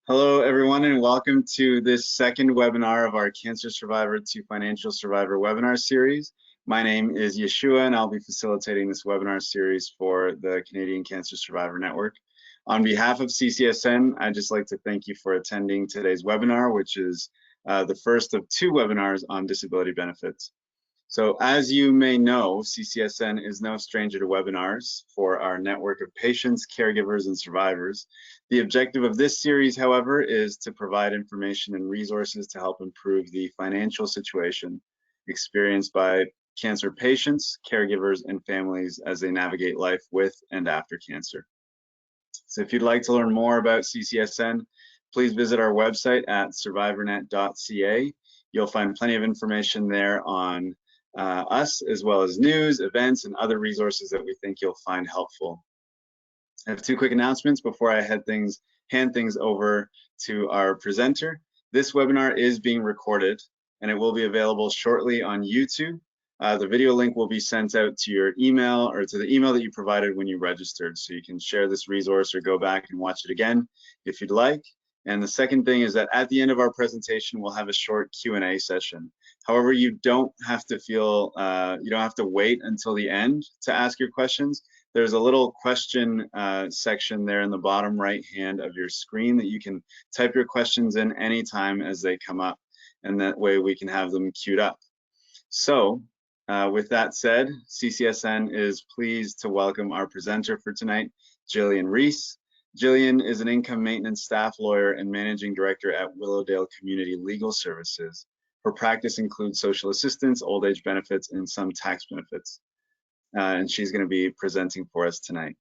Hello, everyone, and welcome to this second webinar of our Cancer Survivor to Financial Survivor webinar series. My name is Yeshua, and I'll be facilitating this webinar series for the Canadian Cancer Survivor Network. On behalf of CCSN, I'd just like to thank you for attending today's webinar, which is the first of two webinars on disability benefits. So as you may know, CCSN is no stranger to webinars for our network of patients, caregivers, and survivors. The objective of this series, however, is to provide information and resources to help improve the financial situation experienced by cancer patients, caregivers, and families as they navigate life with and after cancer. So if you'd like to learn more about CCSN, please visit our website at survivornet.ca. You'll find plenty of information there on us, as well as news, events, and other resources that we think you'll find helpful. I have two quick announcements before I hand things over to our presenter. This webinar is being recorded, and it will be available shortly on YouTube. The video link will be sent out to your email or to the email that you provided when you registered, so you can share this resource or go back and watch it again if you'd like. And the second thing is that at the end of our presentation, we'll have a short Q&A session. However, you don't have to wait until the end to ask your questions. There's a little question section there in the bottom right hand of your screen that you can type your questions in anytime as they come up, and that way we can have them queued up. So with that said, CCSN is pleased to welcome our presenter for tonight, Gillian Reese. Gillian is an income maintenance staff lawyer and managing director at Willowdale Community Legal Services. Her practice includes social assistance, old age benefits, and some tax benefits. And she's going to be presenting for us tonight.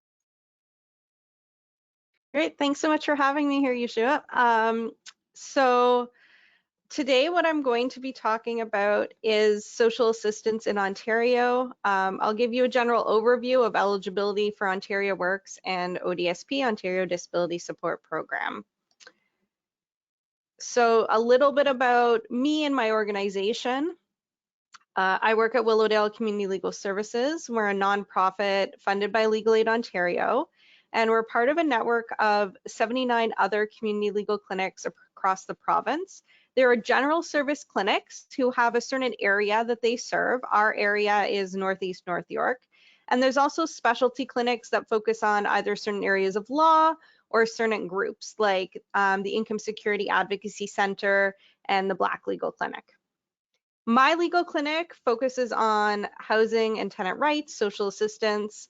Great, thanks so much for having me here, Yeshua. So today what I'm going to be talking about is social assistance in Ontario. I'll give you a general overview of eligibility for Ontario Works and ODSP, Ontario Disability Support Program. So a little bit about me and my organization. I work at Willowdale Community Legal Services. We're a nonprofit funded by Legal Aid Ontario, and we're part of a network of 79 other community legal clinics across the province. There are general service clinics who have a certain area that they serve. Our area is Northeast North York. And there's also specialty clinics that focus on either certain areas of law or certain groups like the Income Security Advocacy Center and the Black Legal Clinic. My legal clinic focuses on housing and tenant rights, social assistance,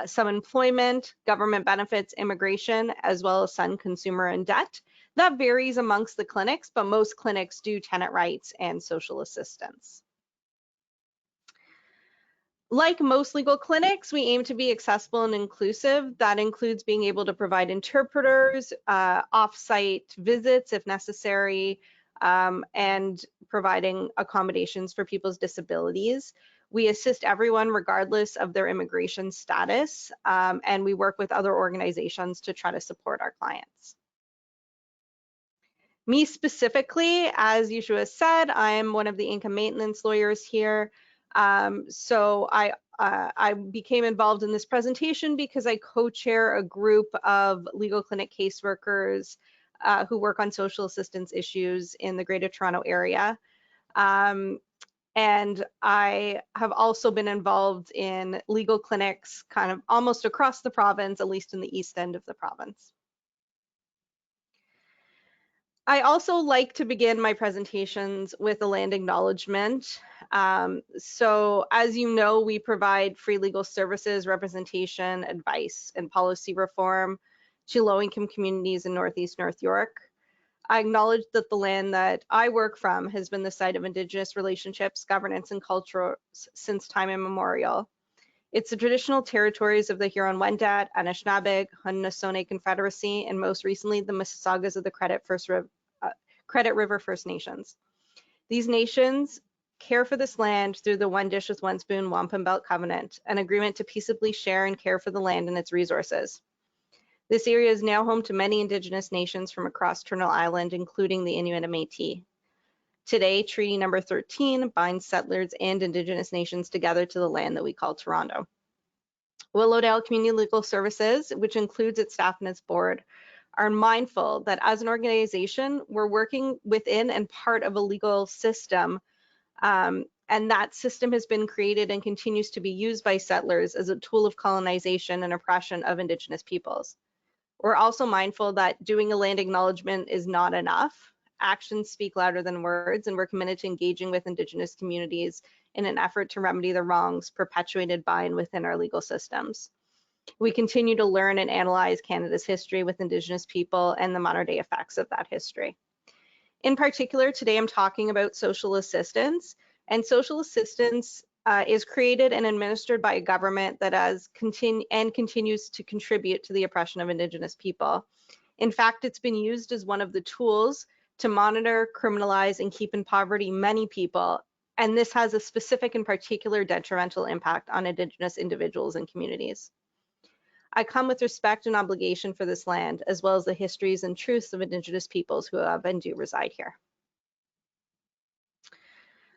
some employment, government benefits, immigration, as well as some consumer and debt. That varies amongst the clinics, but most clinics do tenant rights and social assistance. Like most legal clinics, we aim to be accessible and inclusive. That includes being able to provide interpreters, off-site visits if necessary, and providing accommodations for people's disabilities. We assist everyone regardless of their immigration status, and we work with other organizations to try to support our clients. Me specifically, as Yeshua said, I'm one of the income maintenance lawyers here. So I became involved in this presentation because I co-chair a group of legal clinic caseworkers who work on social assistance issues in the Greater Toronto area. And I have also been involved in legal clinics kind of almost across the province, at least in the east end of the province. I also like to begin my presentations with a land acknowledgement. So as you know, we provide free legal services, representation, advice, and policy reform to low-income communities in Northeast North York. I acknowledge that the land that I work from has been the site of Indigenous relationships, governance, and culture since time immemorial. It's the traditional territories of the Huron-Wendat, Anishinaabeg, Haudenosaunee Confederacy, and most recently the Mississaugas of the Credit River First Nations. These nations care for this land through the One Dish with One Spoon Wampum Belt Covenant, an agreement to peaceably share and care for the land and its resources. This area is now home to many Indigenous nations from across Turtle Island, including the Inuit and Métis. Today, Treaty Number 13 binds settlers and Indigenous nations together to the land that we call Toronto. Willowdale Community Legal Services, which includes its staff and its board, are mindful that as an organization, we're working within and part of a legal system, and that system has been created and continues to be used by settlers as a tool of colonization and oppression of Indigenous peoples. We're also mindful that doing a land acknowledgement is not enough. Actions speak louder than words, and we're committed to engaging with Indigenous communities in an effort to remedy the wrongs perpetuated by and within our legal systems. We continue to learn and analyze Canada's history with Indigenous people and the modern day effects of that history. In particular, today I'm talking about social assistance, and social assistance is created and administered by a government that continues to contribute to the oppression of Indigenous people. In fact, it's been used as one of the tools to monitor, criminalize, and keep in poverty many people, and this has a specific and particular detrimental impact on Indigenous individuals and communities. I come with respect and obligation for this land, as well as the histories and truths of Indigenous peoples who have and do reside here.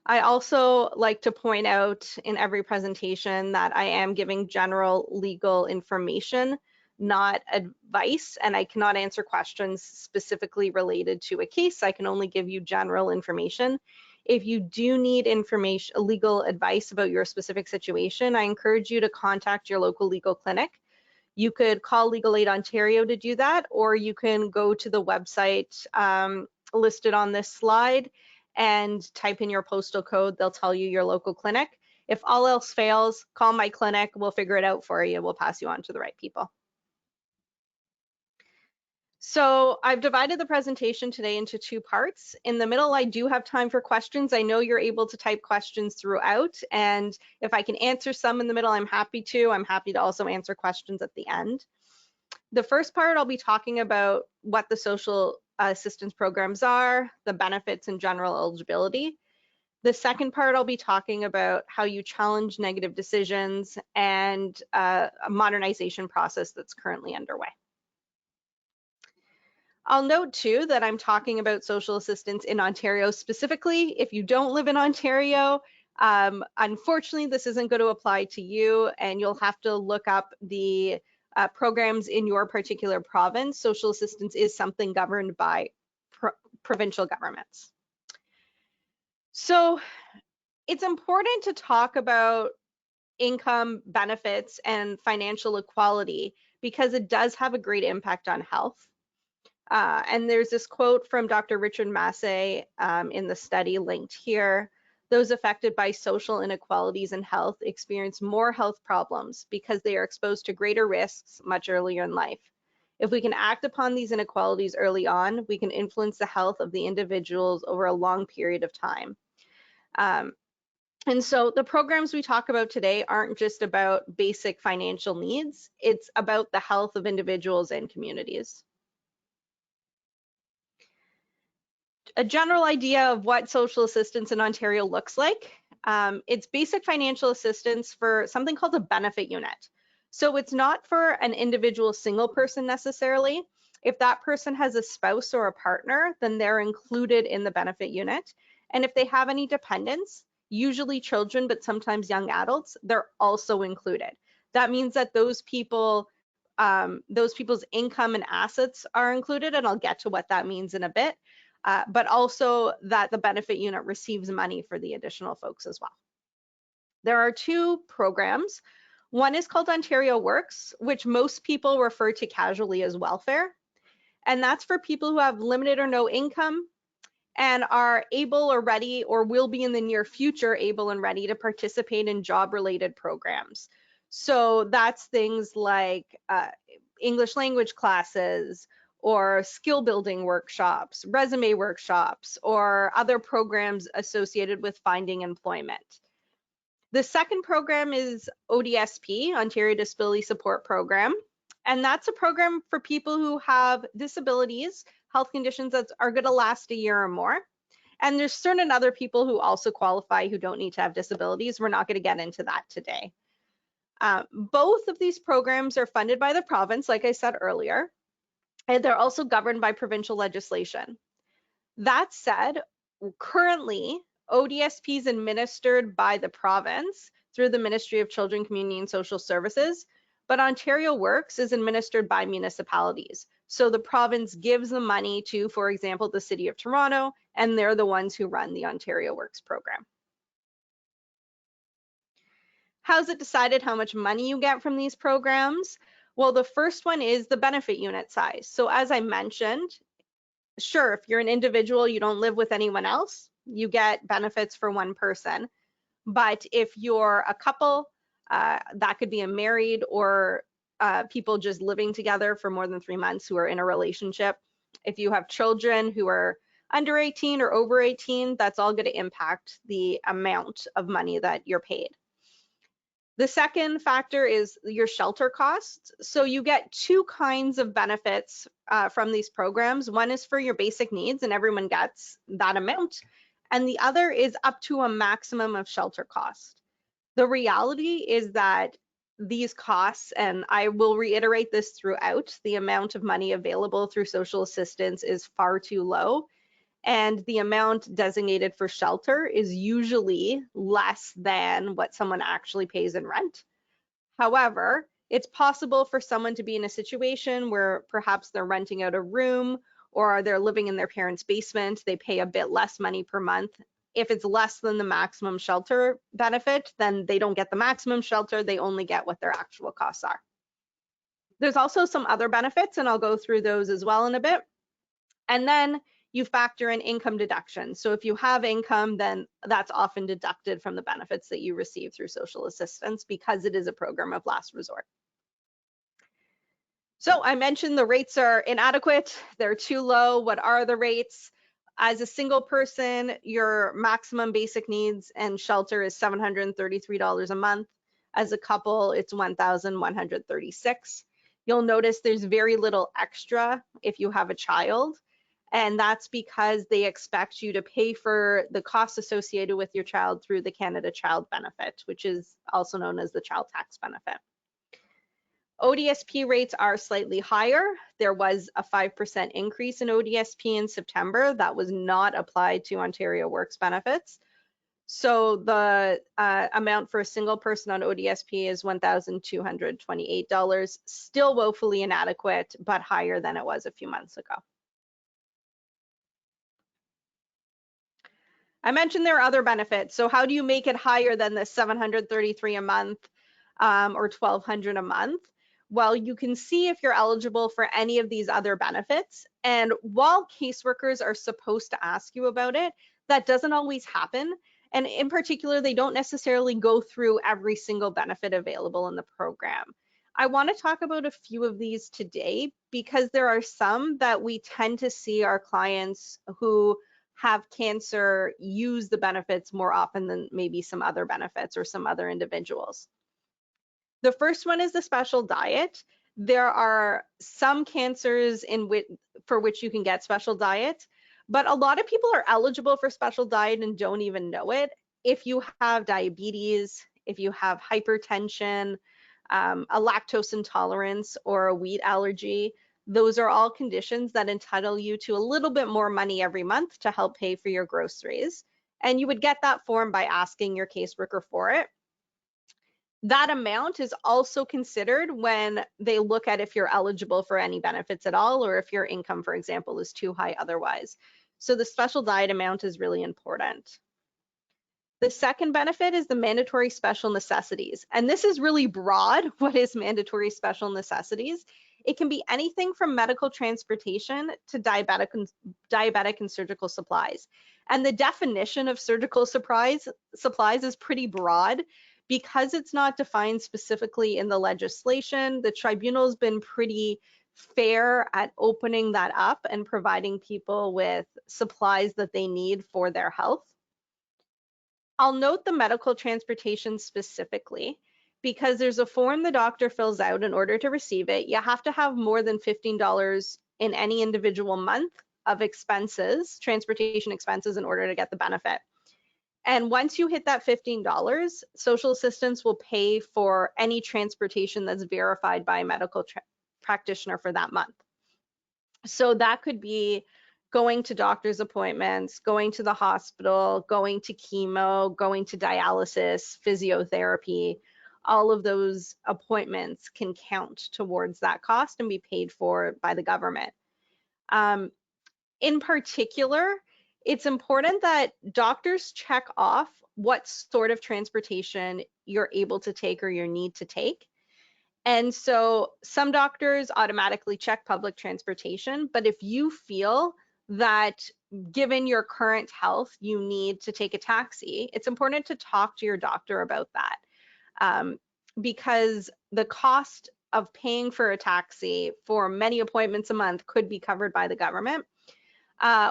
I also like to point out in every presentation that I am giving general legal information, not advice, and I cannot answer questions specifically related to a case. I can only give you general information. If you do need information, legal advice about your specific situation, I encourage you to contact your local legal clinic. You could call Legal Aid Ontario to do that, or you can go to the website listed on this slide and type in your postal code. They'll tell you your local clinic. If all else fails, call my clinic. We'll figure it out for you. We'll pass you on to the right people. So I've divided the presentation today into two parts. In the middle, I do have time for questions. I know you're able to type questions throughout, and if I can answer some in the middle, I'm happy to. I'm happy to also answer questions at the end. The first part, I'll be talking about what the social assistance programs are, the benefits and general eligibility. The second part, I'll be talking about how you challenge negative decisions and a modernization process that's currently underway. I'll note too that I'm talking about social assistance in Ontario specifically. If you don't live in Ontario, unfortunately, this isn't going to apply to you, and you'll have to look up the programs in your particular province. Social assistance is something governed by provincial governments. So it's important to talk about income, benefits, and financial equality because it does have a great impact on health. And there's this quote from Dr. Richard Massey in the study linked here. Those affected by social inequalities in health experience more health problems because they are exposed to greater risks much earlier in life. If we can act upon these inequalities early on, we can influence the health of the individuals over a long period of time. And so the programs we talk about today aren't just about basic financial needs, it's about the health of individuals and communities. A general idea of what social assistance in Ontario looks like. It's basic financial assistance for something called a benefit unit. So it's not for an individual single person necessarily. If that person has a spouse or a partner, then they're included in the benefit unit. And if they have any dependents, usually children, but sometimes young adults, they're also included. That means that those people's income and assets are included, and I'll get to what that means in a bit. But also that the benefit unit receives money for the additional folks as well. There are two programs. One is called Ontario Works, which most people refer to casually as welfare. And that's for people who have limited or no income and are able or ready or will be in the near future able and ready to participate in job-related programs. So that's things like English language classes, or skill building workshops, resume workshops, or other programs associated with finding employment. The second program is ODSP, Ontario Disability Support Program, and that's a program for people who have disabilities, health conditions that are going to last a year or more. And there's certain other people who also qualify who don't need to have disabilities. We're not going to get into that today. Both of these programs are funded by the province, like I said earlier, and they're also governed by provincial legislation. That said, currently, ODSP is administered by the province through the Ministry of Children, Community and Social Services, but Ontario Works is administered by municipalities. So the province gives the money to, for example, the City of Toronto, and they're the ones who run the Ontario Works program. How's it decided how much money you get from these programs? Well, the first one is the benefit unit size. So as I mentioned, sure, if you're an individual, you don't live with anyone else, you get benefits for one person. But if you're a couple, that could be a married or people just living together for more than 3 months who are in a relationship. If you have children who are under 18 or over 18, that's all going to impact the amount of money that you're paid. The second factor is your shelter costs. So you get two kinds of benefits from these programs. One is for your basic needs, and everyone gets that amount. And the other is up to a maximum of shelter cost. The reality is that these costs, and I will reiterate this throughout, the amount of money available through social assistance is far too low. And the amount designated for shelter is usually less than what someone actually pays in rent. However, it's possible for someone to be in a situation where perhaps they're renting out a room or they're living in their parents' basement, they pay a bit less money per month. If it's less than the maximum shelter benefit, then they don't get the maximum shelter, they only get what their actual costs are. There's also some other benefits, and I'll go through those as well in a bit. And then you factor in income deduction. So if you have income, then that's often deducted from the benefits that you receive through social assistance because it is a program of last resort. So I mentioned the rates are inadequate, they're too low. What are the rates? As a single person, your maximum basic needs and shelter is $733 a month. As a couple, it's $1,136. You'll notice there's very little extra if you have a child. And that's because they expect you to pay for the costs associated with your child through the Canada Child Benefit, which is also known as the child tax benefit. ODSP rates are slightly higher. There was a 5% increase in ODSP in September that was not applied to Ontario Works benefits. So the amount for a single person on ODSP is $1,228, still woefully inadequate, but higher than it was a few months ago. I mentioned there are other benefits. So how do you make it higher than the $733 a month or $1,200 a month? Well, you can see if you're eligible for any of these other benefits. And while caseworkers are supposed to ask you about it, that doesn't always happen. And in particular, they don't necessarily go through every single benefit available in the program. I want to talk about a few of these today because there are some that we tend to see our clients who have cancer use the benefits more often than maybe some other benefits or some other individuals. The first one is the special diet. There are some cancers for which you can get special diet, but a lot of people are eligible for special diet and don't even know it. If you have diabetes, if you have hypertension, a lactose intolerance, or a wheat allergy, those are all conditions that entitle you to a little bit more money every month to help pay for your groceries. And you would get that form by asking your caseworker for it. That amount is also considered when they look at if you're eligible for any benefits at all, or if your income, for example, is too high otherwise. So the special diet amount is really important. The second benefit is the mandatory special necessities. And this is really broad. What is mandatory special necessities? It can be anything from medical transportation to diabetic and surgical supplies. And the definition of surgical supplies is pretty broad because it's not defined specifically in the legislation. The tribunal's been pretty fair at opening that up and providing people with supplies that they need for their health. I'll note the medical transportation specifically because there's a form the doctor fills out in order to receive it. You have to have more than $15 in any individual month of expenses, transportation expenses, in order to get the benefit. And once you hit that $15, social assistance will pay for any transportation that's verified by a medical practitioner for that month. So that could be going to doctor's appointments, going to the hospital, going to chemo, going to dialysis, physiotherapy. all of those appointments can count towards that cost and be paid for by the government. In particular, it's important that doctors check off what sort of transportation you're able to take or you need to take. And so some doctors automatically check public transportation, but if you feel that given your current health, you need to take a taxi, it's important to talk to your doctor about that, because the cost of paying for a taxi for many appointments a month could be covered by the government.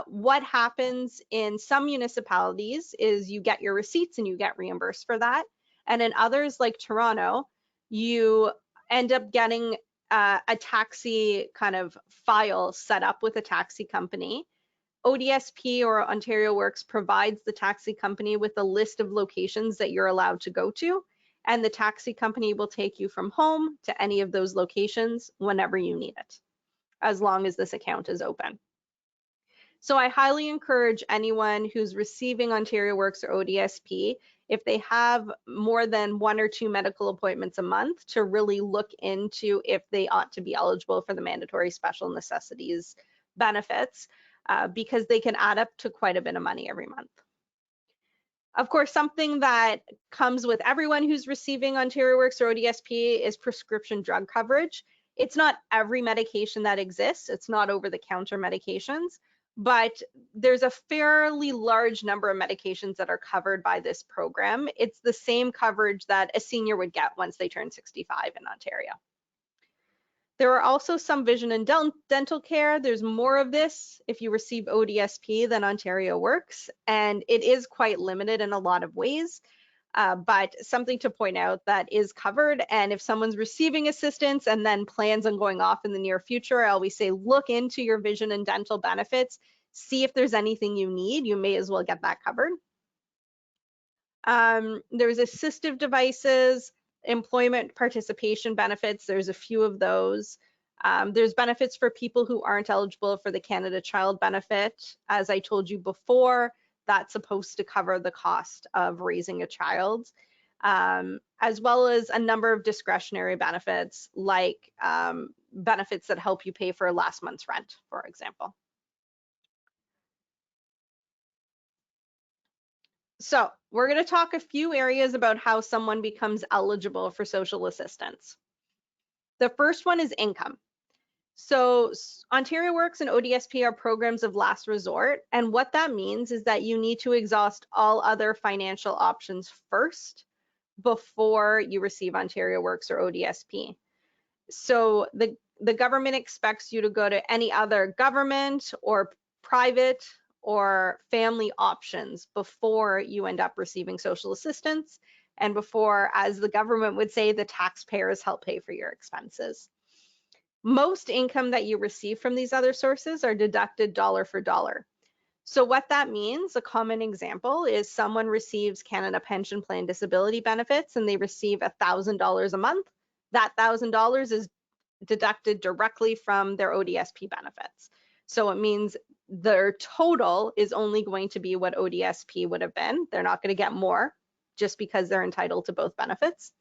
What happens in some municipalities is you get your receipts and you get reimbursed for that. And in others like Toronto, you end up getting a taxi kind of file set up with a taxi company. ODSP or Ontario Works provides the taxi company with a list of locations that you're allowed to go to, and the taxi company will take you from home to any of those locations whenever you need it, as long as this account is open. So I highly encourage anyone who's receiving Ontario Works or ODSP, if they have more than 1 or 2 medical appointments a month, to really look into if they ought to be eligible for the mandatory special necessities benefits, because they can add up to quite a bit of money every month. Of course, something that comes with everyone who's receiving Ontario Works or ODSP is prescription drug coverage. It's not every medication that exists. It's not over-the-counter medications, but there's a fairly large number of medications that are covered by this program. It's the same coverage that a senior would get once they turn 65 in Ontario. There are also some vision and dental care. There's more of this if you receive ODSP than Ontario Works, and it is quite limited in a lot of ways, but something to point out that is covered. And if someone's receiving assistance and then plans on going off in the near future, I always say look into your vision and dental benefits, see if there's anything you need. You may as well get that covered. There's assistive devices, employment participation benefits. There's a few of those. There's benefits for people who aren't eligible for the Canada Child Benefit. As I told you before, that's supposed to cover the cost of raising a child, as well as a number of discretionary benefits, like benefits that help you pay for last month's rent, for example. So we're going to talk a few areas about how someone becomes eligible for social assistance. The first one is income. So Ontario Works and ODSP are programs of last resort, and what that means is that you need to exhaust all other financial options first before you receive Ontario Works or ODSP. So the government expects you to go to any other government or private or family options before you end up receiving social assistance, and before, as the government would say, the taxpayers help pay for your expenses. Most income that you receive from these other sources are deducted dollar for dollar. So what that means, a common example, is someone receives Canada Pension Plan disability benefits and they receive $1,000 a month. That $1,000 is deducted directly from their ODSP benefits. So it means their total is only going to be what ODSP would have been. They're not going to get more just because they're entitled to both benefits.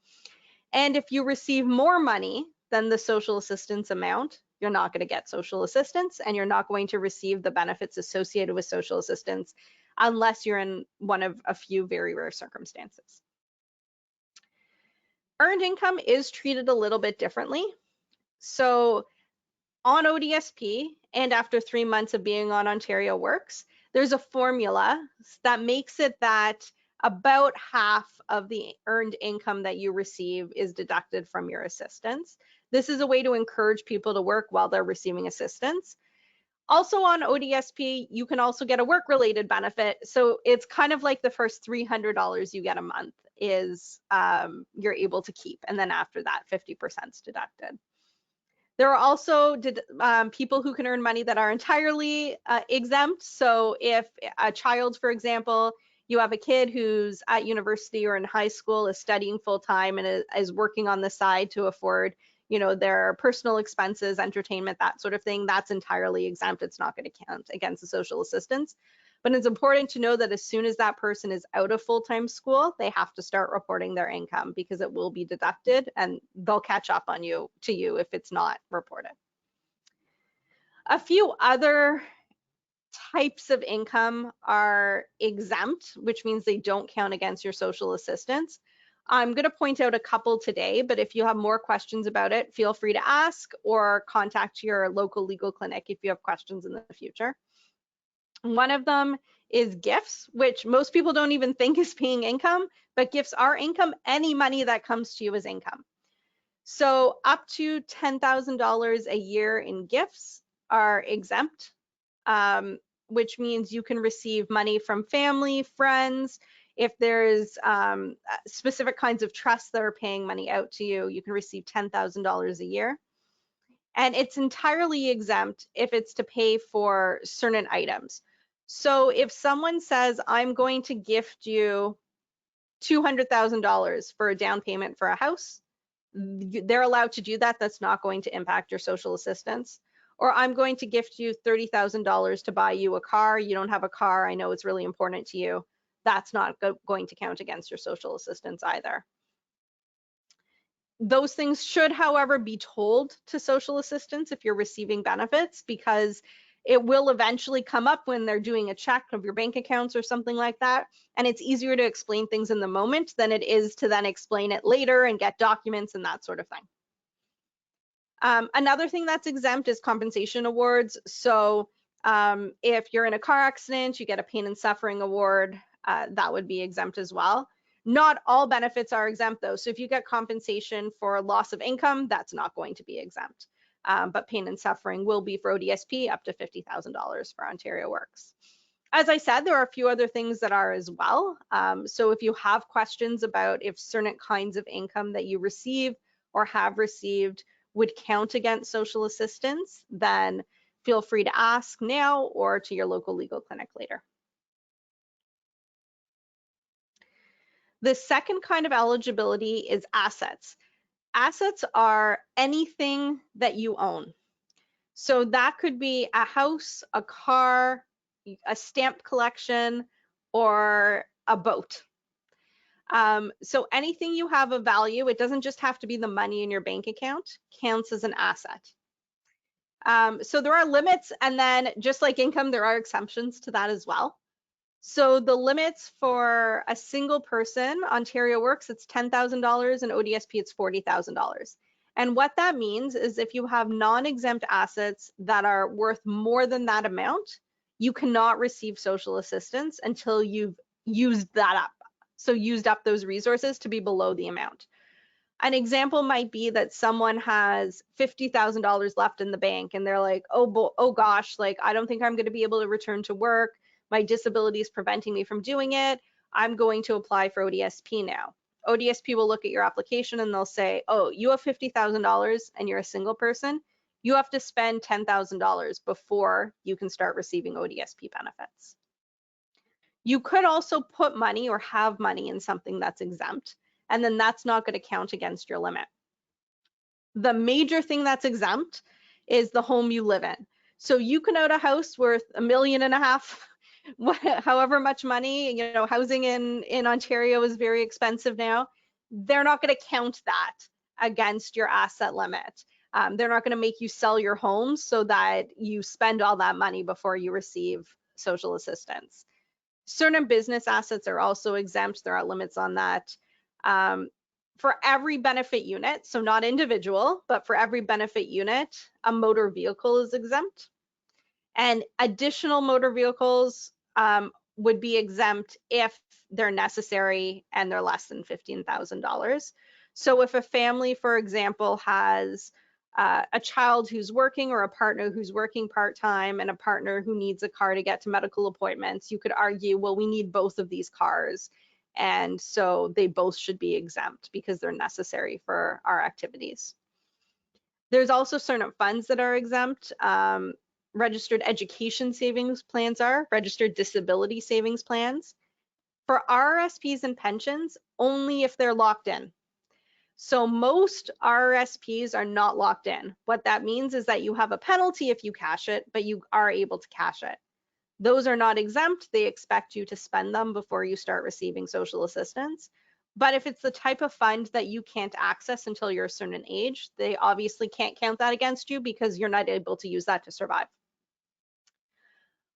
And if you receive more money than the social assistance amount, you're not going to get social assistance, and you're not going to receive the benefits associated with social assistance unless you're in one of a few very rare circumstances. Earned income is treated a little bit differently. So on ODSP, and after 3 months of being on Ontario Works, there's a formula that makes it that about half of the earned income that you receive is deducted from your assistance. This is a way to encourage people to work while they're receiving assistance. Also on ODSP, you can also get a work-related benefit. So it's kind of like the first $300 you get a month is you're able to keep. And then after that, 50% is deducted. There are also people who can earn money that are entirely exempt. So if a child, for example, you have a kid who's at university or in high school, is studying full-time and is working on the side to afford, you know, their personal expenses, entertainment, that sort of thing, that's entirely exempt. It's not going to count against the social assistance. But it's important to know that as soon as that person is out of full-time school, they have to start reporting their income because it will be deducted and they'll catch up on you if it's not reported. A few other types of income are exempt, which means they don't count against your social assistance. I'm going to point out a couple today, but if you have more questions about it, feel free to ask or contact your local legal clinic if you have questions in the future. One of them is gifts, which most people don't even think is paying income, but gifts are income. Any money that comes to you is income. So up to $10,000 a year in gifts are exempt, which means you can receive money from family, friends. If there's specific kinds of trusts that are paying money out to you, you can receive $10,000 a year. And it's entirely exempt if it's to pay for certain items. So if someone says, I'm going to gift you $200,000 for a down payment for a house, they're allowed to do that. That's not going to impact your social assistance. Or I'm going to gift you $30,000 to buy you a car. You don't have a car. I know it's really important to you. That's not going to count against your social assistance either. Those things should, however, be told to social assistance if you're receiving benefits, because it will eventually come up when they're doing a check of your bank accounts or something like that. And it's easier to explain things in the moment than it is to then explain it later and get documents and that sort of thing. Another thing that's exempt is compensation awards. So if you're in a car accident, you get a pain and suffering award, that would be exempt as well. Not all benefits are exempt though. So if you get compensation for loss of income, that's not going to be exempt. But pain and suffering will be for ODSP up to $50,000 for Ontario Works. As I said, there are a few other things that are as well. So if you have questions about if certain kinds of income that you receive or have received would count against social assistance, then feel free to ask now or to your local legal clinic later. The second kind of eligibility is assets. Assets are anything that you own. So that could be a house, a car, a stamp collection, or a boat. So anything you have of value, it doesn't just have to be the money in your bank account, counts as an asset. So there are limits, and then just like income, there are exemptions to that as well. So the limits for a single person, Ontario Works, it's $10,000, and ODSP, it's $40,000. And what that means is if you have non-exempt assets that are worth more than that amount, you cannot receive social assistance until you've used that up. So used up those resources to be below the amount. An example might be that someone has $50,000 left in the bank and they're like, oh gosh, like I don't think I'm going to be able to return to work. My disability is preventing me from doing it. I'm going to apply for ODSP now. ODSP will look at your application and they'll say, oh, you have $50,000 and you're a single person. You have to spend $10,000 before you can start receiving ODSP benefits. You could also put money or have money in something that's exempt, and then that's not going to count against your limit. The major thing that's exempt is the home you live in. So you can own a house worth $1.5 million, however much money, you know, housing in Ontario is very expensive now. They're not going to count that against your asset limit. They're not going to make you sell your home so that you spend all that money before you receive social assistance. Certain business assets are also exempt. There are limits on that. For every benefit unit, so not individual, but for every benefit unit, a motor vehicle is exempt. And additional motor vehicles would be exempt if they're necessary and they're less than $15,000. So if a family, for example, has a child who's working or a partner who's working part-time and a partner who needs a car to get to medical appointments, you could argue, well, we need both of these cars. And so they both should be exempt because they're necessary for our activities. There's also certain funds that are exempt. Registered education savings plans are, registered disability savings plans. For RRSPs and pensions, only if they're locked in. So most RRSPs are not locked in. What that means is that you have a penalty if you cash it, but you are able to cash it. Those are not exempt. They expect you to spend them before you start receiving social assistance. But if it's the type of fund that you can't access until you're a certain age, they obviously can't count that against you because you're not able to use that to survive.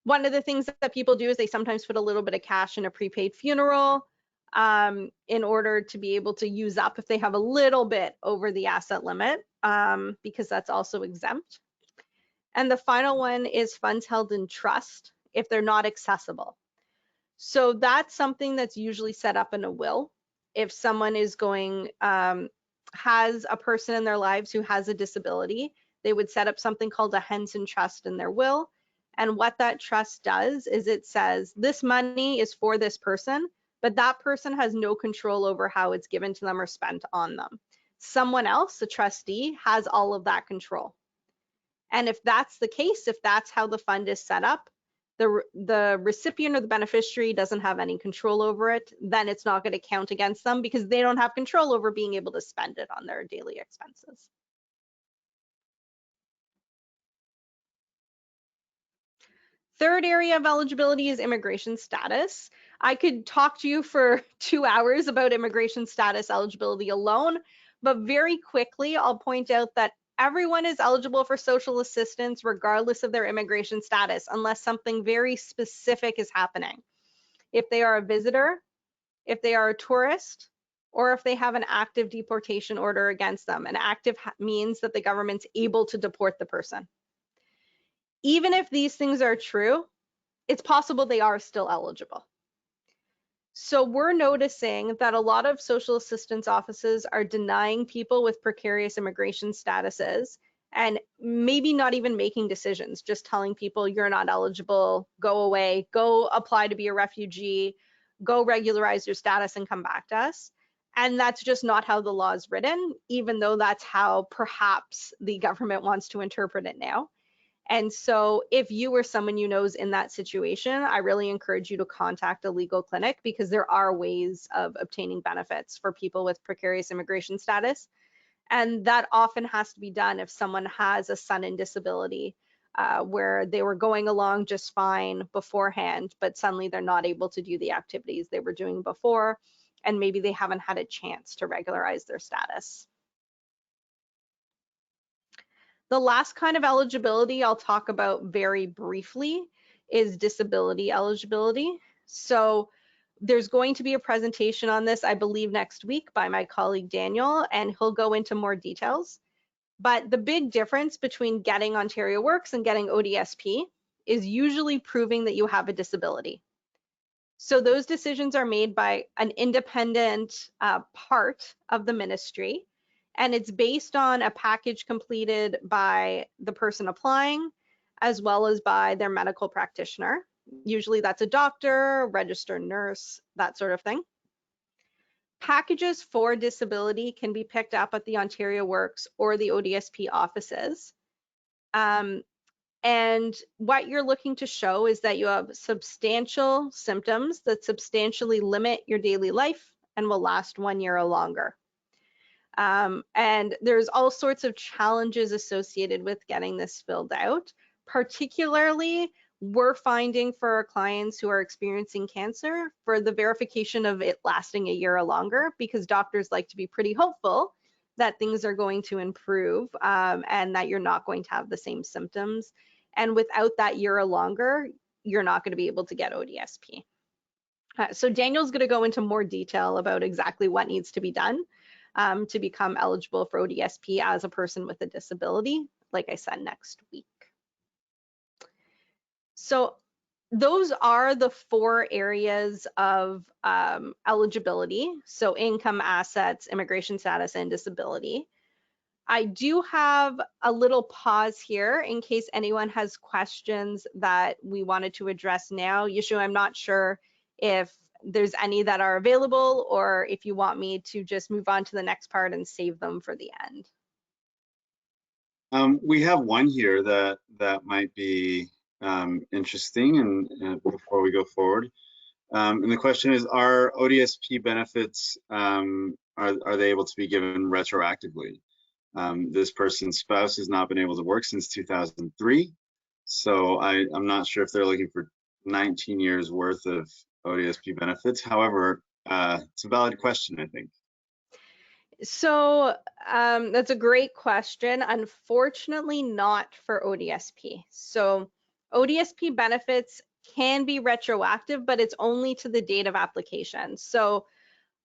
One of the things that people do is they sometimes put a little bit of cash in a prepaid funeral in order to be able to use up if they have a little bit over the asset limit, because that's also exempt. And the final one is funds held in trust if they're not accessible. So that's something that's usually set up in a will. If someone is has a person in their lives who has a disability, they would set up something called a Henson trust in their will. And what that trust does is it says this money is for this person, but that person has no control over how it's given to them or spent on them. Someone else, the trustee, has all of that control. And if that's the case, if that's how the fund is set up, the recipient or the beneficiary doesn't have any control over it, then it's not going to count against them because they don't have control over being able to spend it on their daily expenses. Third area of eligibility is immigration status. I could talk to you for 2 hours about immigration status eligibility alone, but very quickly I'll point out that everyone is eligible for social assistance regardless of their immigration status, unless something very specific is happening. If they are a visitor, if they are a tourist, or if they have an active deportation order against them. An active means that the government's able to deport the person. Even if these things are true, it's possible they are still eligible. So we're noticing that a lot of social assistance offices are denying people with precarious immigration statuses and maybe not even making decisions, just telling people you're not eligible, go away, go apply to be a refugee, go regularize your status and come back to us. And that's just not how the law is written, even though that's how perhaps the government wants to interpret it now. And so if you or someone you know is in that situation, I really encourage you to contact a legal clinic because there are ways of obtaining benefits for people with precarious immigration status. And that often has to be done if someone has a sudden disability where they were going along just fine beforehand, but suddenly they're not able to do the activities they were doing before, and maybe they haven't had a chance to regularize their status. The last kind of eligibility I'll talk about very briefly is disability eligibility. So there's going to be a presentation on this, I believe, next week by my colleague Daniel, and he'll go into more details. But the big difference between getting Ontario Works and getting ODSP is usually proving that you have a disability. So those decisions are made by an independent part of the ministry, and it's based on a package completed by the person applying as well as by their medical practitioner. Usually that's a doctor, registered nurse, that sort of thing. Packages for disability can be picked up at the Ontario Works or the ODSP offices. And what you're looking to show is that you have substantial symptoms that substantially limit your daily life and will last 1 year or longer. And there's all sorts of challenges associated with getting this filled out. Particularly, we're finding for our clients who are experiencing cancer for the verification of it lasting 1 year or longer, because doctors like to be pretty hopeful that things are going to improve and that you're not going to have the same symptoms. And without that 1 year or longer, you're not going to be able to get ODSP. So Daniel's going to go into more detail about exactly what needs to be done to become eligible for ODSP as a person with a disability, like I said, next week. So those are the 4 areas of eligibility. So income, assets, immigration status, and disability. I do have a little pause here in case anyone has questions that we wanted to address now. Yeshua, I'm not sure if there's any that are available or if you want me to just move on to the next part and save them for the end. We have one here that might be interesting, and before we go forward. And the question is, are ODSP benefits, are they able to be given retroactively? This person's spouse has not been able to work since 2003. So I'm not sure if they're looking for 19 years worth of ODSP benefits. However, it's a valid question, I think. So that's a great question. Unfortunately, not for ODSP. So ODSP benefits can be retroactive, but it's only to the date of application. So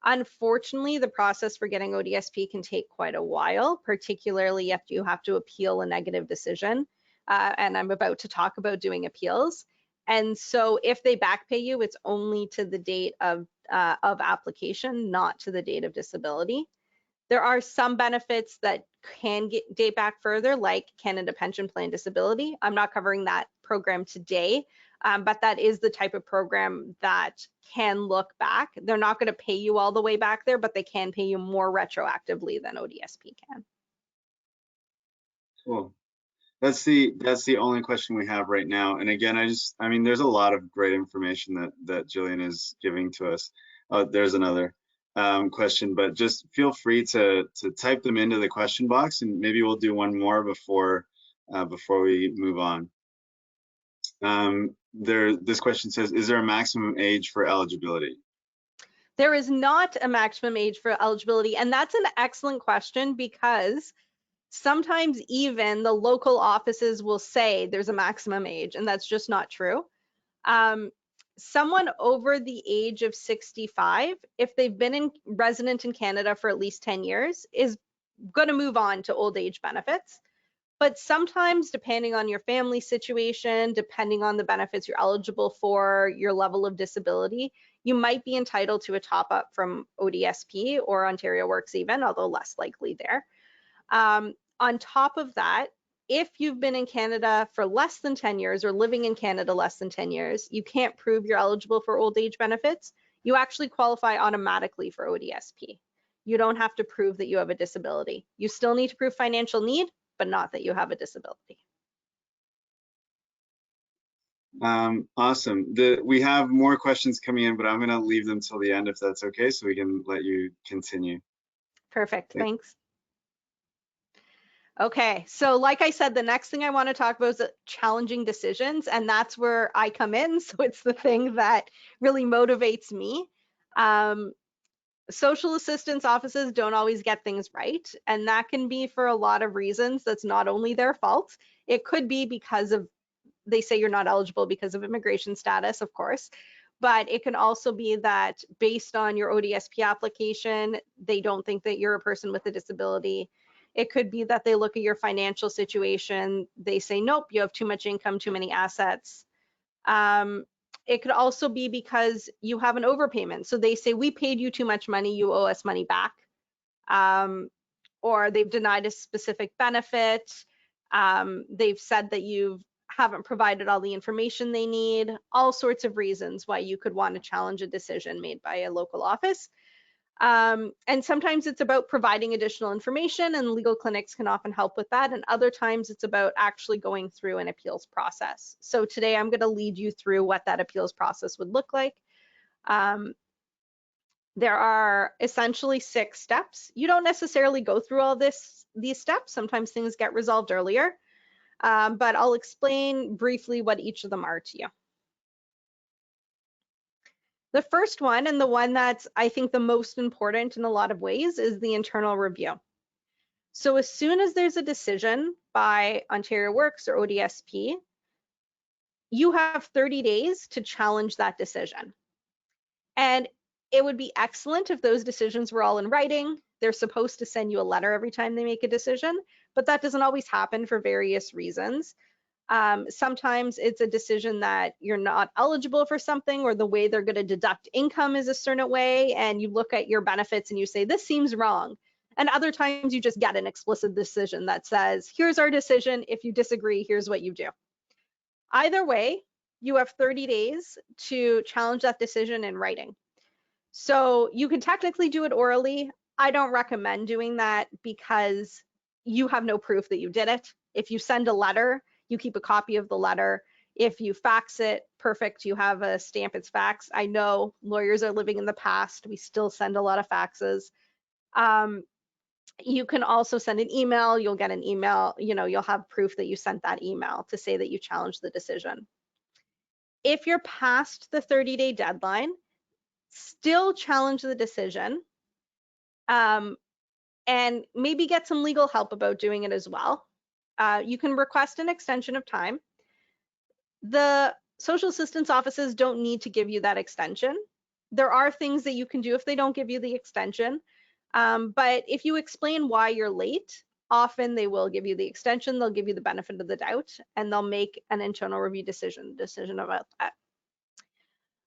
unfortunately, the process for getting ODSP can take quite a while, particularly if you have to appeal a negative decision. And I'm about to talk about doing appeals. And so if they back pay you, it's only to the date of application, not to the date of disability. There are some benefits that can date back further, like Canada Pension Plan Disability. I'm not covering that program today, but that is the type of program that can look back. They're not going to pay you all the way back there, but they can pay you more retroactively than ODSP can. Cool. That's the only question we have right now. And again, I mean, there's a lot of great information that Gillian is giving to us. Oh, there's another question, but just feel free to type them into the question box, and maybe we'll do one more before we move on. This question says, is there a maximum age for eligibility? There is not a maximum age for eligibility, and that's an excellent question, because sometimes even the local offices will say there's a maximum age, and that's just not true. Someone over the age of 65, if they've been resident in Canada for at least 10 years, is going to move on to old age benefits. But sometimes, depending on your family situation, depending on the benefits you're eligible for, your level of disability, you might be entitled to a top up from ODSP or Ontario Works even, although less likely there. On top of that, if you've been in Canada for less than 10 years or living in Canada less than 10 years, you can't prove you're eligible for old age benefits. You actually qualify automatically for ODSP. You don't have to prove that you have a disability. You still need to prove financial need, but not that you have a disability. Awesome. We have more questions coming in, but I'm going to leave them till the end if that's okay, so we can let you continue. Perfect. Thanks. Okay, so like I said, the next thing I want to talk about is challenging decisions, and that's where I come in. So it's the thing that really motivates me. Social assistance offices don't always get things right, and that can be for a lot of reasons. That's not only their fault. It could be because of, they say you're not eligible because of immigration status, of course, but it can also be that based on your ODSP application, they don't think that you're a person with a disability. It could be that they look at your financial situation. They say, nope, you have too much income, too many assets. It could also be because you have an overpayment. So they say, we paid you too much money, you owe us money back. Or they've denied a specific benefit. They've said that you haven't provided all the information they need. All sorts of reasons why you could want to challenge a decision made by a local office. And sometimes it's about providing additional information, and legal clinics can often help with that. And other times it's about actually going through an appeals process. So today I'm going to lead you through what that appeals process would look like. There are essentially 6 steps. You don't necessarily go through all these steps. Sometimes things get resolved earlier, but I'll explain briefly what each of them are to you. The first one, and the one that's, I think, the most important in a lot of ways, is the internal review. So as soon as there's a decision by Ontario Works or ODSP, you have 30 days to challenge that decision. And it would be excellent if those decisions were all in writing. They're supposed to send you a letter every time they make a decision, but that doesn't always happen for various reasons. Sometimes it's a decision that you're not eligible for something, or the way they're going to deduct income is a certain way, and you look at your benefits and you say, this seems wrong. And other times you just get an explicit decision that says, here's our decision. If you disagree, here's what you do. Either way, you have 30 days to challenge that decision in writing. So you can technically do it orally. I don't recommend doing that because you have no proof that you did it. If you send a letter, you keep a copy of the letter. If you fax it, perfect, you have a stamp, it's fax. I know lawyers are living in the past. We still send a lot of faxes. You can also send an email. You'll get an email, you'll have proof that you sent that email to say that you challenged the decision. If you're past the 30-day deadline, still challenge the decision, and maybe get some legal help about doing it as well. You can request an extension of time. The social assistance offices don't need to give you that extension. There are things that you can do if they don't give you the extension. But if you explain why you're late, often they will give you the extension, they'll give you the benefit of the doubt, and they'll make an internal review decision about that.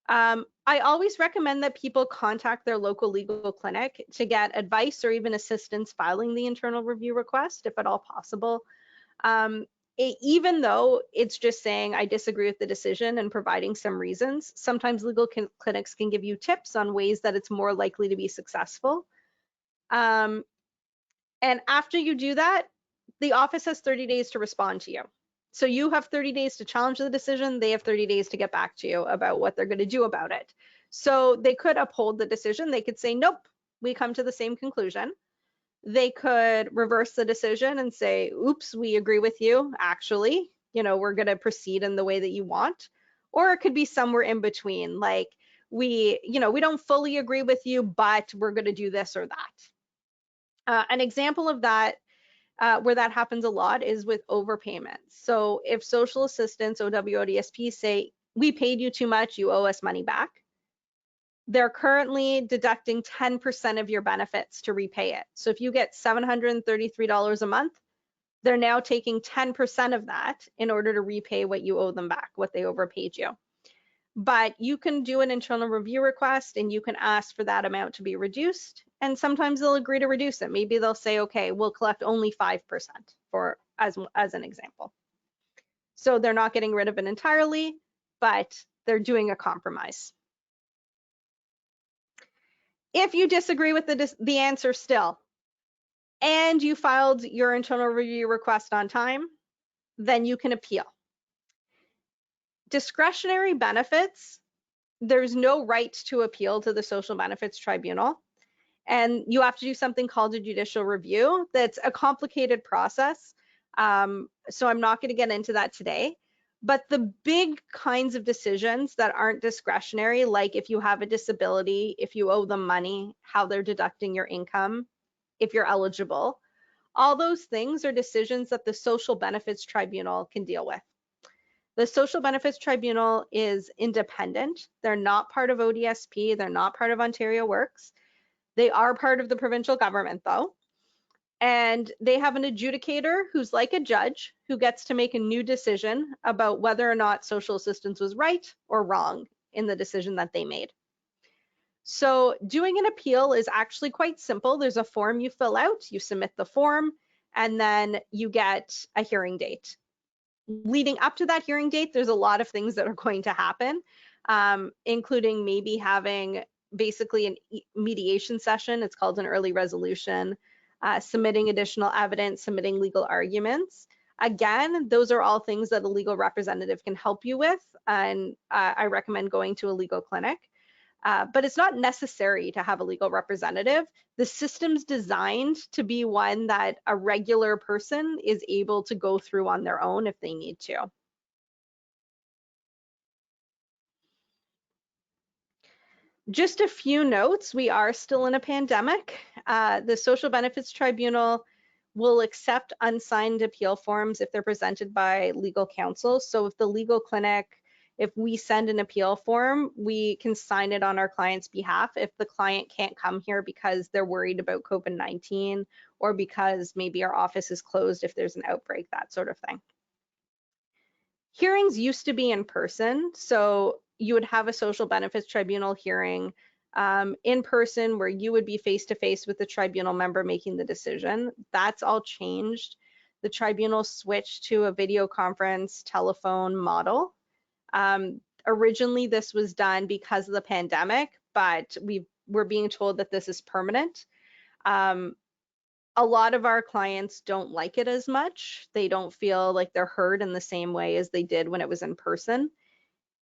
I always recommend that people contact their local legal clinic to get advice or even assistance filing the internal review request, if at all possible. Even though it's just saying, I disagree with the decision and providing some reasons, sometimes legal clinics can give you tips on ways that it's more likely to be successful. And after you do that, the office has 30 days to respond to you. So you have 30 days to challenge the decision. They have 30 days to get back to you about what they're going to do about it. So they could uphold the decision. They could say, nope, we come to the same conclusion. They could reverse the decision and say, oops, we agree with you. Actually, we're going to proceed in the way that you want. Or it could be somewhere in between, like we don't fully agree with you, but we're going to do this or that. An example of that where that happens a lot is with overpayments. So if social assistance, ODSP say, we paid you too much, you owe us money back, they're currently deducting 10% of your benefits to repay it. So if you get $733 a month, they're now taking 10% of that in order to repay what you owe them back, what they overpaid you. But you can do an internal review request and you can ask for that amount to be reduced. And sometimes they'll agree to reduce it. Maybe they'll say, okay, we'll collect only 5% as an example. So they're not getting rid of it entirely, but they're doing a compromise. If you disagree with the answer still, and you filed your internal review request on time, then you can appeal. Discretionary benefits, there's no right to appeal to the Social Benefits Tribunal. And you have to do something called a judicial review. That's a complicated process. So I'm not going to get into that today. But the big kinds of decisions that aren't discretionary, like if you have a disability, if you owe them money, how they're deducting your income, if you're eligible, all those things are decisions that the Social Benefits Tribunal can deal with. The Social Benefits Tribunal is independent. They're not part of ODSP. They're not part of Ontario Works. They are part of the provincial government, though. And they have an adjudicator who's like a judge who gets to make a new decision about whether or not social assistance was right or wrong in the decision that they made. So doing an appeal is actually quite simple. There's a form you fill out, you submit the form, and then you get a hearing date. Leading up to that hearing date, there's a lot of things that are going to happen, including maybe having basically a mediation session. It's called an early resolution, submitting additional evidence, submitting legal arguments. Again, those are all things that a legal representative can help you with, and I recommend going to a legal clinic. But it's not necessary to have a legal representative. The system's designed to be one that a regular person is able to go through on their own if they need to. Just a few notes. We are still in a pandemic. The Social Benefits Tribunal will accept unsigned appeal forms if they're presented by legal counsel. So if the legal clinic, if we send an appeal form, we can sign it on our client's behalf if the client can't come here because they're worried about COVID-19 or because maybe our office is closed if there's an outbreak, that sort of thing. Hearings used to be in person, so you would have a Social Benefits Tribunal hearing in person where you would be face-to-face with the tribunal member making the decision. That's all changed. The tribunal switched to a video conference telephone model. Originally, this was done because of the pandemic, but we're being told that this is permanent. A lot of our clients don't like it as much. They don't feel like they're heard in the same way as they did when it was in person.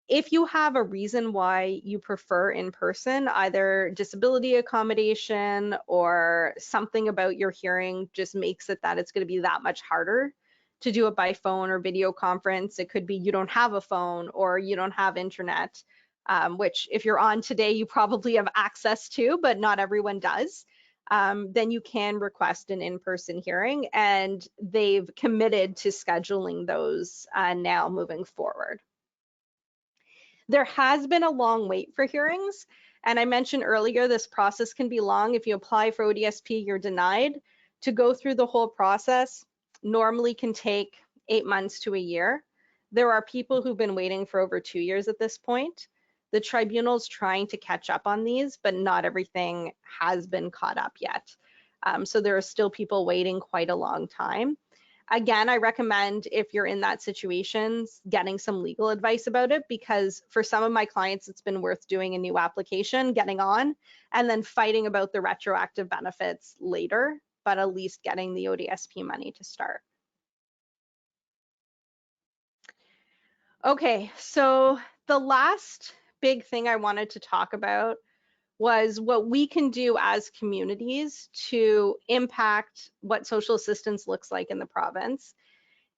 If you have a reason why you prefer in person, either disability accommodation or something about your hearing just makes it that it's going to be that much harder to do it by phone or video conference. It could be you don't have a phone or you don't have internet, which if you're on today, you probably have access to, but not everyone does. Then you can request an in-person hearing, and they've committed to scheduling those now moving forward. There has been a long wait for hearings, and I mentioned earlier this process can be long. If you apply for ODSP, you're denied. To go through the whole process normally can take 8 months to a year. There are people who've been waiting for over 2 years at this point. The tribunal's trying to catch up on these, but not everything has been caught up yet. So there are still people waiting quite a long time. Again, I recommend, if you're in that situation, getting some legal advice about it, because for some of my clients, it's been worth doing a new application, getting on, and then fighting about the retroactive benefits later, but at least getting the ODSP money to start. Okay, so the last big thing I wanted to talk about was what we can do as communities to impact what social assistance looks like in the province.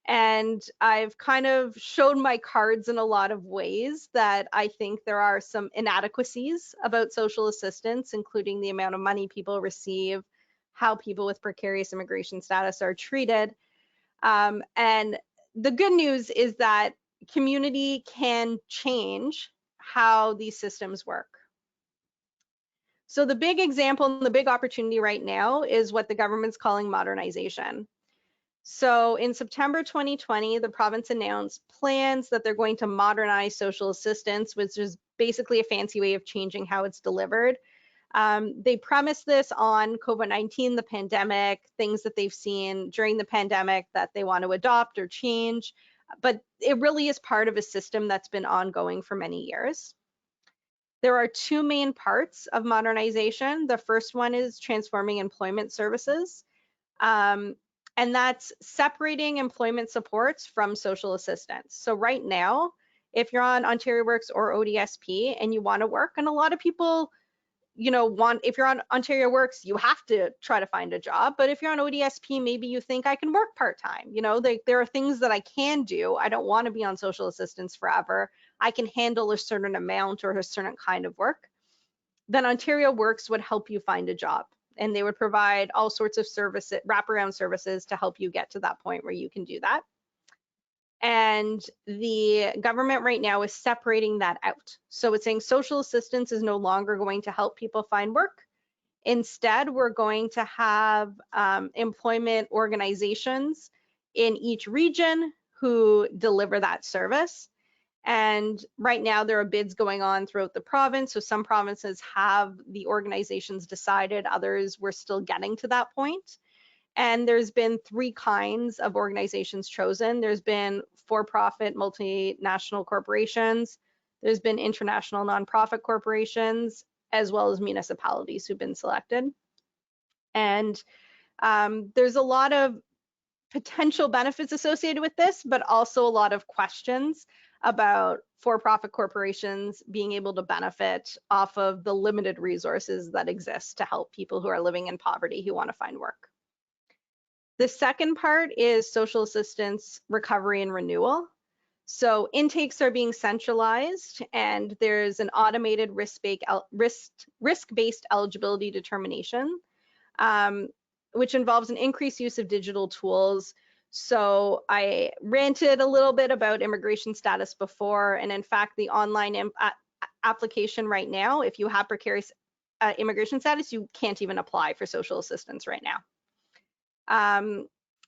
And I've kind of shown my cards in a lot of ways that I think there are some inadequacies about social assistance, including the amount of money people receive, how people with precarious immigration status are treated. And the good news is that community can change how these systems work. So the big example and the big opportunity right now is what the government's calling modernization. So in September 2020, the province announced plans that they're going to modernize social assistance, which is basically a fancy way of changing how it's delivered. They premise this on COVID-19, the pandemic, things that they've seen during the pandemic that they want to adopt or change, but it really is part of a system that's been ongoing for many years. There are two main parts of modernization. The first one is transforming employment services, and that's separating employment supports from social assistance. So right now, if you're on Ontario Works or ODSP and you want to work, and a lot of people, if you're on Ontario Works, you have to try to find a job. But if you're on ODSP, maybe you think I can work part-time. There are things that I can do. I don't want to be on social assistance forever. I can handle a certain amount or a certain kind of work. Then Ontario Works would help you find a job, and they would provide all sorts of services, wraparound services to help you get to that point where you can do that. And the government right now is separating that out. So it's saying social assistance is no longer going to help people find work. Instead, we're going to have employment organizations in each region who deliver that service. And right now there are bids going on throughout the province. So some provinces have the organizations decided, others we're still getting to that point. And there's been three kinds of organizations chosen. There's been for-profit multinational corporations, there's been international nonprofit corporations, as well as municipalities who've been selected. And there's a lot of potential benefits associated with this, but also a lot of questions about for-profit corporations being able to benefit off of the limited resources that exist to help people who are living in poverty who want to find work. The second part is social assistance recovery and renewal. So intakes are being centralized, and there's an automated risk-based eligibility determination, which involves an increased use of digital tools. So I ranted a little bit about immigration status before, and in fact, the online application right now, if you have precarious immigration status, you can't even apply for social assistance right now.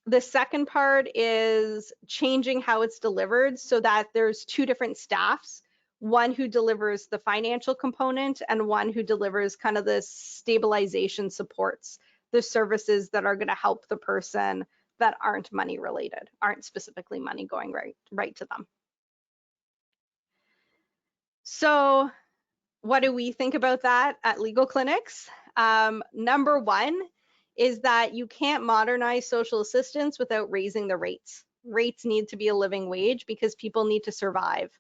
The second part is changing how it's delivered so that there's two different staffs, one who delivers the financial component and one who delivers kind of the stabilization supports, the services that are going to help the person that aren't money related, aren't specifically money going right to them. So what do we think about that at Legal Clinics? Number one is that you can't modernize social assistance without raising the rates. Rates need to be a living wage because people need to survive.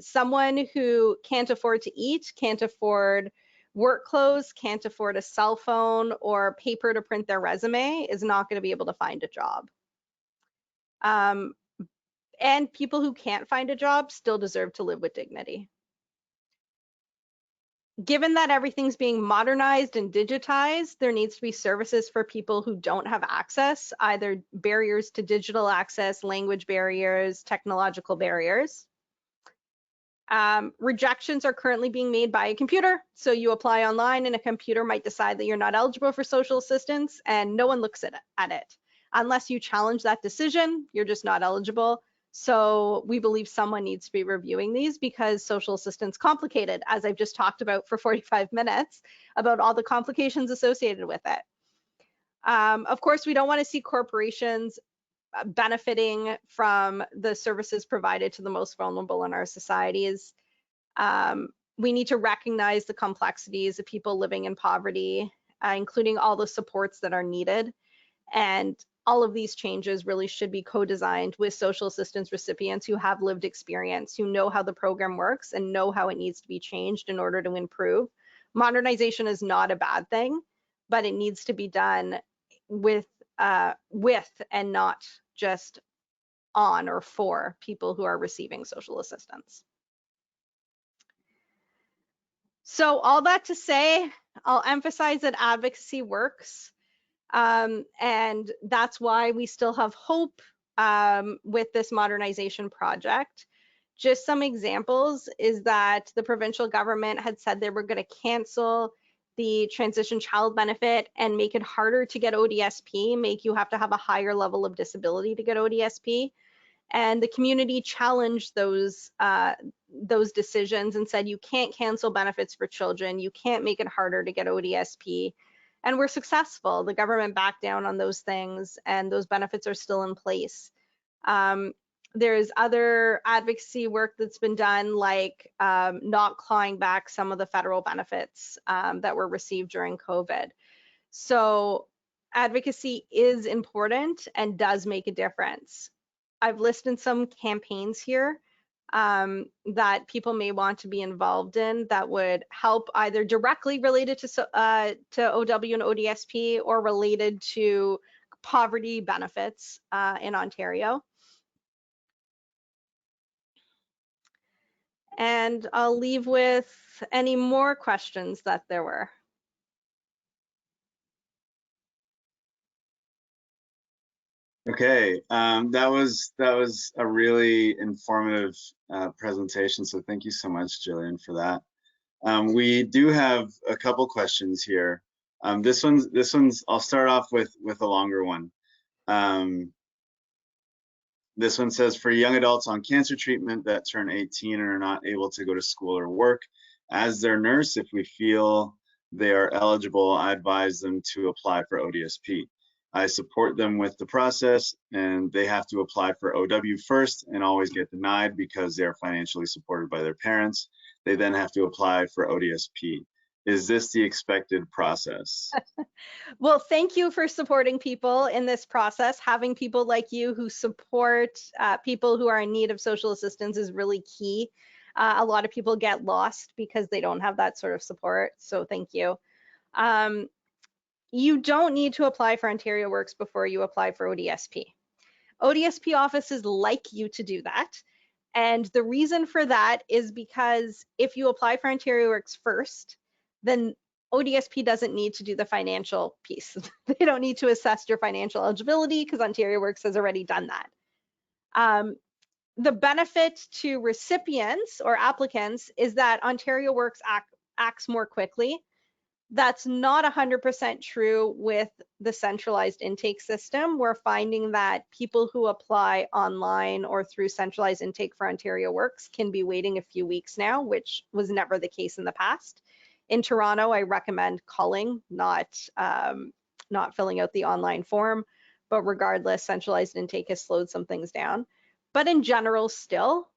Someone who can't afford to eat, can't afford work clothes, can't afford a cell phone or paper to print their resume is not going to be able to find a job. And people who can't find a job still deserve to live with dignity. Given that everything's being modernized and digitized, there needs to be services for people who don't have access, either barriers to digital access, language barriers, technological barriers. Rejections are currently being made by a computer. So you apply online and a computer might decide that you're not eligible for social assistance and no one looks at it. Unless you challenge that decision, you're just not eligible. So we believe someone needs to be reviewing these because social assistance is complicated, as I've just talked about for 45 minutes, about all the complications associated with it. Of course, we don't want to see corporations benefiting from the services provided to the most vulnerable in our societies. We need to recognize the complexities of people living in poverty, including all the supports that are needed. And all of these changes really should be co-designed with social assistance recipients who have lived experience, who know how the program works and know how it needs to be changed in order to improve. Modernization is not a bad thing, but it needs to be done with and not just on or for people who are receiving social assistance. So all that to say, I'll emphasize that advocacy works. And that's why we still have hope with this modernization project. Just some examples is that the provincial government had said they were going to cancel the transition child benefit and make it harder to get ODSP, make you have to have a higher level of disability to get ODSP. And the community challenged those decisions and said, you can't cancel benefits for children, you can't make it harder to get ODSP. And we're successful. The government backed down on those things and those benefits are still in place. There's other advocacy work that's been done, like not clawing back some of the federal benefits that were received during COVID. So advocacy is important and does make a difference. I've listed some campaigns here that people may want to be involved in that would help, either directly related to OW and ODSP or related to poverty benefits in Ontario. And I'll leave with any more questions that there were. Okay, that was a really informative presentation. So thank you so much, Gillian, for that. We do have a couple questions here. This one's I'll start off with a longer one. This one says, for young adults on cancer treatment that turn 18 and are not able to go to school or work, as their nurse, if we feel they are eligible, I advise them to apply for ODSP. I support them with the process, and they have to apply for OW first and always get denied because they are financially supported by their parents. They then have to apply for ODSP. Is this the expected process? Well, thank you for supporting people in this process. Having people like you who support people who are in need of social assistance is really key. A lot of people get lost because they don't have that sort of support. So thank you. You don't need to apply for Ontario Works before you apply for ODSP. ODSP offices like you to do that. And the reason for that is because if you apply for Ontario Works first, then ODSP doesn't need to do the financial piece. They don't need to assess your financial eligibility because Ontario Works has already done that. The benefit to recipients or applicants is that Ontario Works acts more quickly. That's not 100% true with the centralized intake system. We're finding that people who apply online or through centralized intake for Ontario Works can be waiting a few weeks now, which was never the case in the past. In Toronto, I recommend calling, not filling out the online form, but regardless, centralized intake has slowed some things down. But in general, still,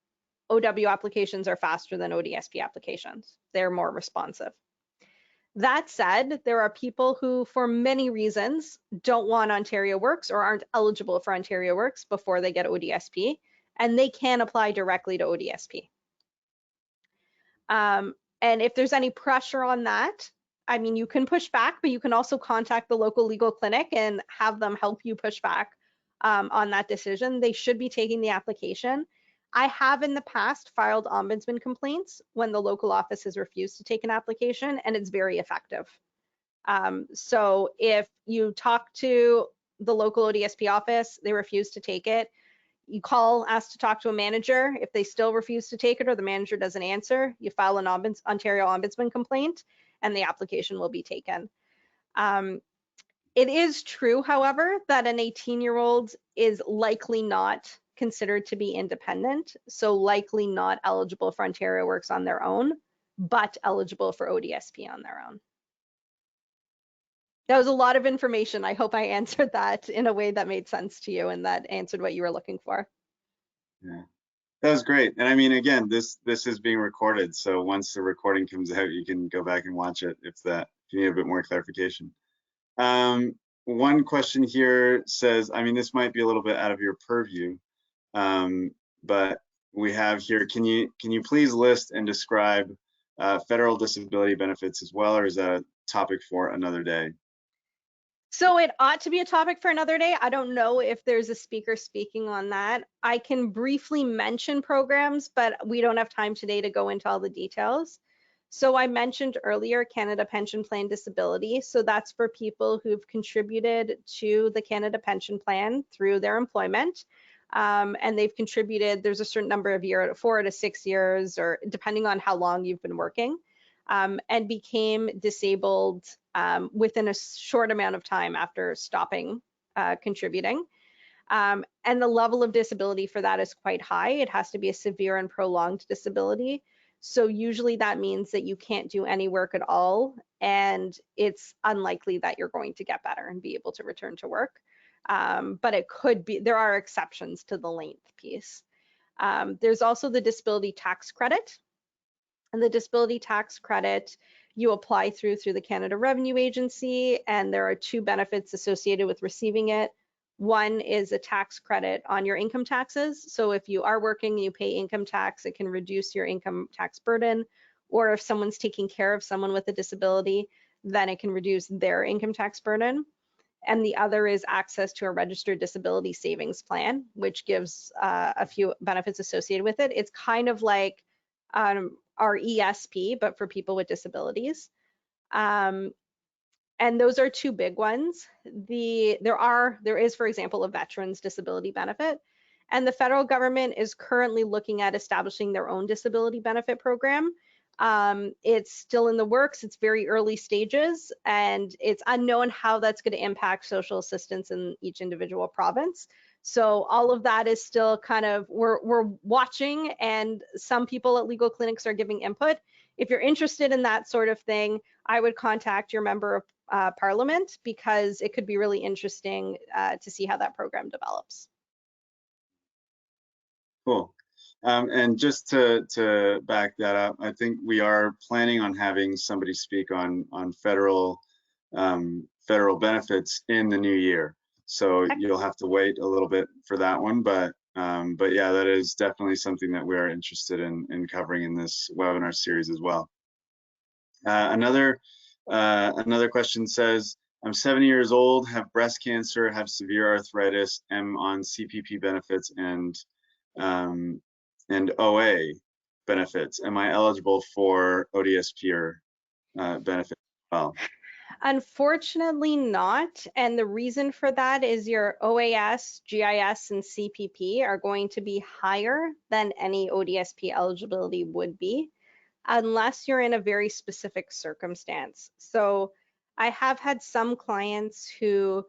OW applications are faster than ODSP applications. They're more responsive. That said, there are people who, for many reasons, don't want Ontario Works or aren't eligible for Ontario Works before they get ODSP, and they can apply directly to ODSP. And if there's any pressure on that, I mean, you can push back, but you can also contact the local legal clinic and have them help you push back on that decision, they should be taking the application. I have in the past filed ombudsman complaints when the local office has refused to take an application, and it's very effective. So if you talk to the local ODSP office, they refuse to take it, you call, ask to talk to a manager. If they still refuse to take it or the manager doesn't answer, you file an Ontario Ombudsman complaint and the application will be taken. It is true, however, that an 18-year-old is likely not considered to be independent, so likely not eligible for Ontario Works on their own, but eligible for ODSP on their own. That was a lot of information. I hope I answered that in a way that made sense to you and that answered what you were looking for. Yeah, that was great. And I mean, again, this is being recorded, so once the recording comes out, you can go back and watch it if you need a bit more clarification. One question here says, I mean, this might be a little bit out of your purview, but we have here, can you please list and describe federal disability benefits as well, or is that a topic for another day? So it ought to be a topic for another day. I don't know if there's a speaker speaking on that. I can briefly mention programs, but we don't have time today to go into all the details. So I mentioned earlier Canada Pension Plan Disability. So that's for people who've contributed to the Canada Pension Plan through their employment. And they've contributed, there's a certain number of years, 4 to 6 years, or depending on how long you've been working, and became disabled within a short amount of time after stopping contributing. And the level of disability for that is quite high. It has to be a severe and prolonged disability. So usually that means that you can't do any work at all, and it's unlikely that you're going to get better and be able to return to work. But it could be, there are exceptions to the length piece. There's also the disability tax credit. And the disability tax credit you apply through the Canada Revenue Agency, and there are 2 benefits associated with receiving it. One is a tax credit on your income taxes. So if you are working, you pay income tax, it can reduce your income tax burden. Or if someone's taking care of someone with a disability, then it can reduce their income tax burden. And the other is access to a registered disability savings plan, which gives a few benefits associated with it. It's kind of like our ESP, but for people with disabilities. And those are 2 big ones. There is, for example, a veterans disability benefit, and the federal government is currently looking at establishing their own disability benefit program. It's still in the works, it's very early stages, and it's unknown how that's going to impact social assistance in each individual province. So all of that is still kind of, we're watching, and some people at legal clinics are giving input. If you're interested in that sort of thing, I would contact your member of Parliament, because it could be really interesting to see how that program develops. Cool. And just to back that up, I think we are planning on having somebody speak on federal benefits in the new year. So you'll have to wait a little bit for that one, but yeah, that is definitely something that we are interested in covering in this webinar series as well. Another question says, I'm 70 years old, have breast cancer, have severe arthritis, am on CPP benefits and OA benefits. Am I eligible for ODSP or benefits as well? Unfortunately not, and the reason for that is your OAS, GIS, and CPP are going to be higher than any ODSP eligibility would be, unless you're in a very specific circumstance. So I have had some clients who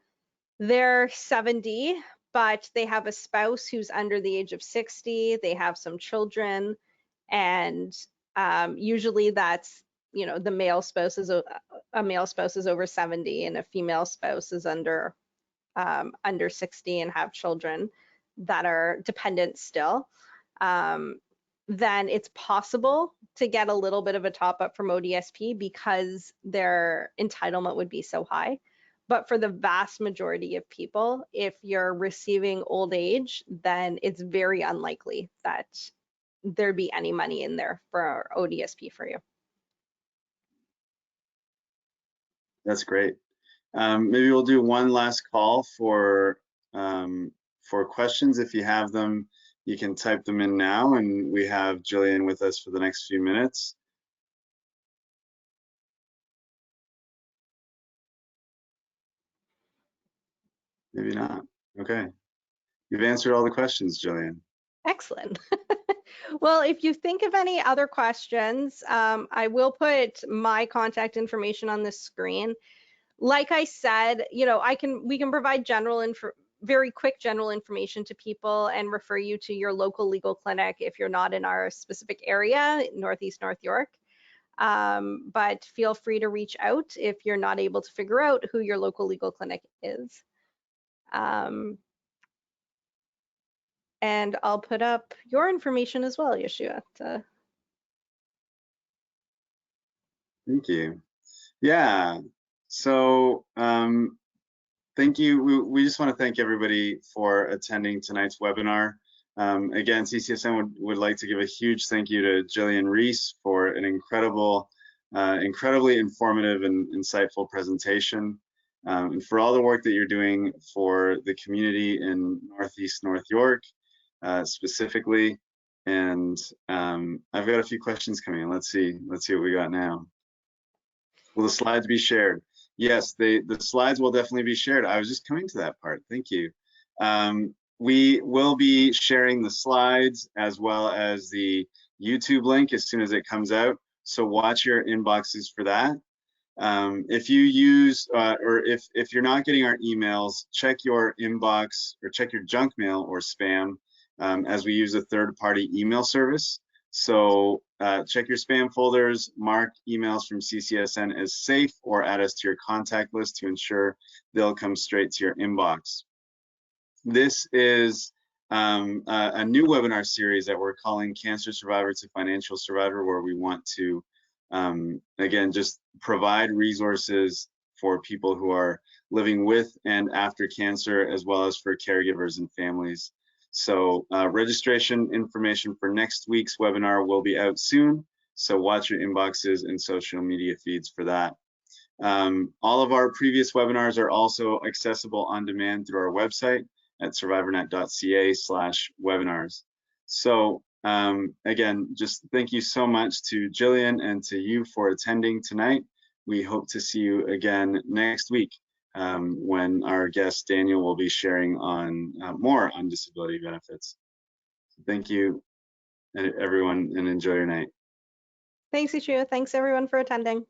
they're 70, but they have a spouse who's under the age of 60, they have some children, and usually that's, you know, the male spouse is a male spouse is over 70 and a female spouse is under 60 and have children that are dependent still. Then it's possible to get a little bit of a top up from ODSP because their entitlement would be so high. But for the vast majority of people, if you're receiving old age, then it's very unlikely that there'd be any money in there for ODSP for you. That's great. Maybe we'll do one last call for for questions. If you have them, you can type them in now, and we have Gillian with us for the next few minutes. Maybe not. Okay. You've answered all the questions, Gillian. Excellent. Well, if you think of any other questions, I will put my contact information on the screen. Like I said, you know, we can provide very quick general information to people and refer you to your local legal clinic if you're not in our specific area, Northeast North York. But feel free to reach out if you're not able to figure out who your local legal clinic is. And I'll put up your information as well, Yeshua. Thank you. Yeah. So thank you. We just want to thank everybody for attending tonight's webinar. Again, CCSN would like to give a huge thank you to Gillian Reese for an incredibly informative and insightful presentation, and for all the work that you're doing for the community in Northeast North York, specifically. And I've got a few questions coming in. Let's see what we got now. Will the slides be shared? Yes, the slides will definitely be shared. I was just coming to that part. Thank you. We will be sharing the slides as well as the YouTube link as soon as it comes out. So watch your inboxes for that. If you use, or if you're not getting our emails, check your inbox or check your junk mail or spam, as we use a third-party email service. So check your spam folders, mark emails from CCSN as safe, or add us to your contact list to ensure they'll come straight to your inbox. This is a new webinar series that we're calling Cancer Survivor to Financial Survivor, where we want to, again, just provide resources for people who are living with and after cancer, as well as for caregivers and families. So registration information for next week's webinar will be out soon. So watch your inboxes and social media feeds for that. All of our previous webinars are also accessible on demand through our website at survivornet.ca/webinars. So again, just thank you so much to Gillian and to you for attending tonight. We hope to see you again next week, when our guest Daniel will be sharing on more on disability benefits. Thank you, everyone, and enjoy your night. Thanks, Yeshua. Thanks, everyone, for attending.